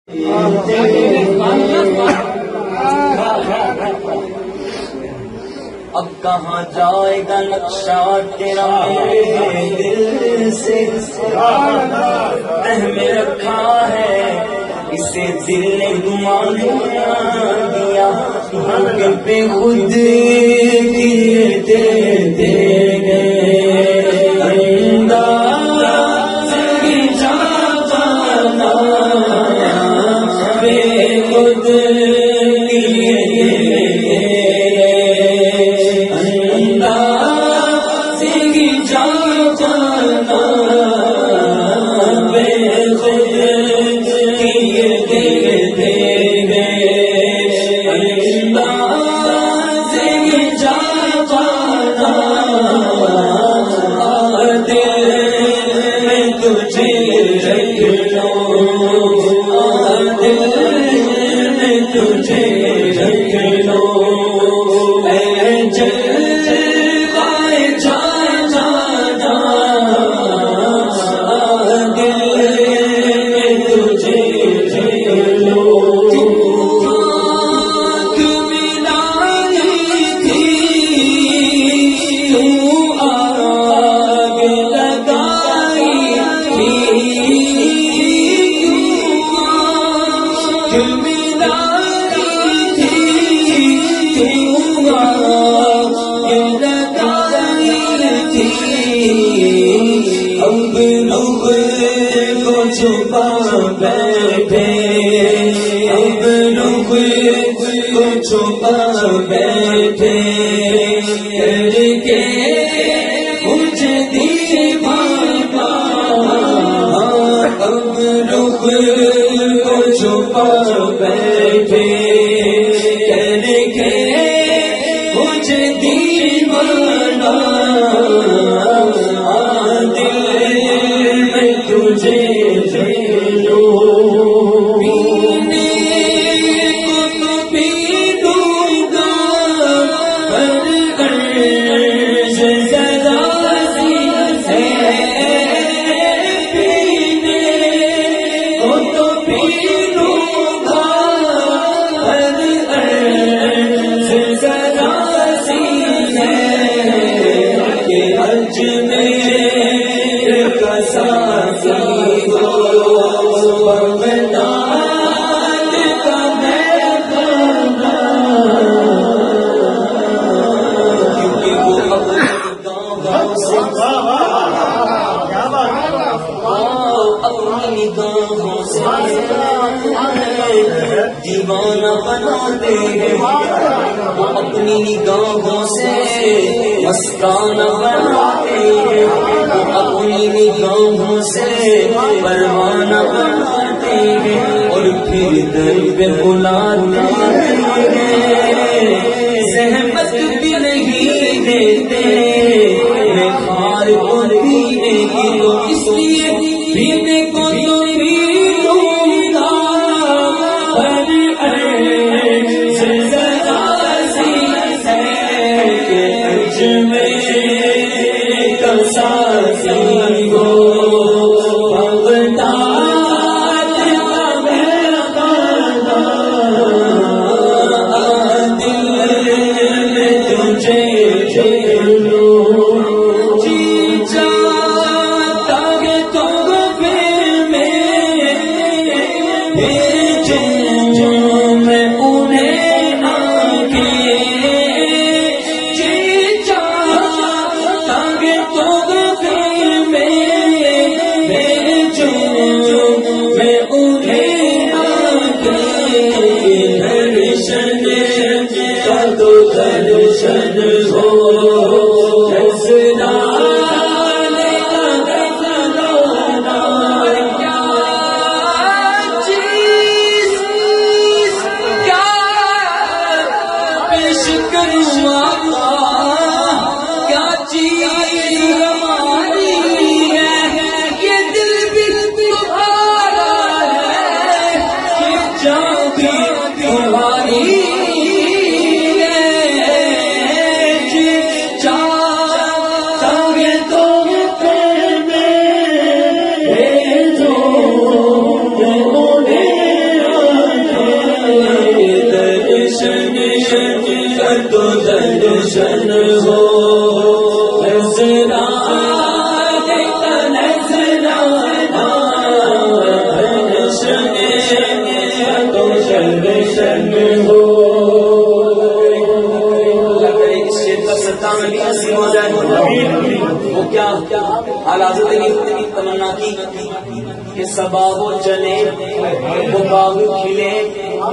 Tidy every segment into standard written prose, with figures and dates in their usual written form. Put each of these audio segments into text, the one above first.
اب کہاں جائے گا نقشہ تیرا میرے دل سے، تہ میں رکھا ہے اسے دل نے گمان دیا، بے خود کیے دے گئے انداز کی جانا، بے خود چھپا بیٹھے، اب رخ کو چھپا بیٹھے، کر کے مجھے دیوانہ، اب رخ کو چھپا بیٹھے، کر کے مجھے دیوانہ، دل میں تجھے دیوانہ بناتے ہیں، وہ اپنی نگاہوں سے مستانہ بناتے ہیں، وہ اپنی نگاہوں سے پروانہ بناتے ہیں، اور پھر در پہ بلاتے ہیں، زحمت بھی نہیں دیتے، میں خار کو پینے کی تو اس لیے پینے کو تو حضرت نے تمنا کی کہ صبا وہ چلے، وہ باغ کھلے،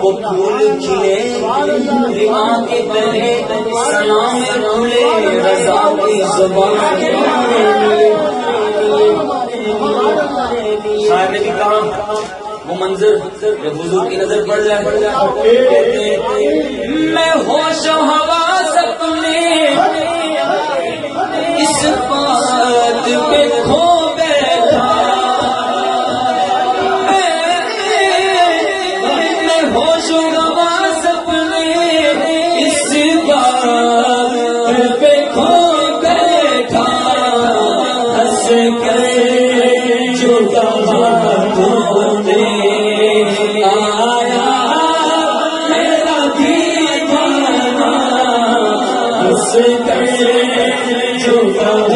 وہ پھول کھلے، رما کے تلے سلام رولے، رضا کی زبان شاعر نے بھی کہا وہ منظر جب حضور کی نظر پڑ جائے میں ہوش و حواس اپنے اس بات پہ کھو بیٹھا، میں ہوش و حواس اپنے اس بات پہ کھو بیٹھا، ہنس کر جو کہا جو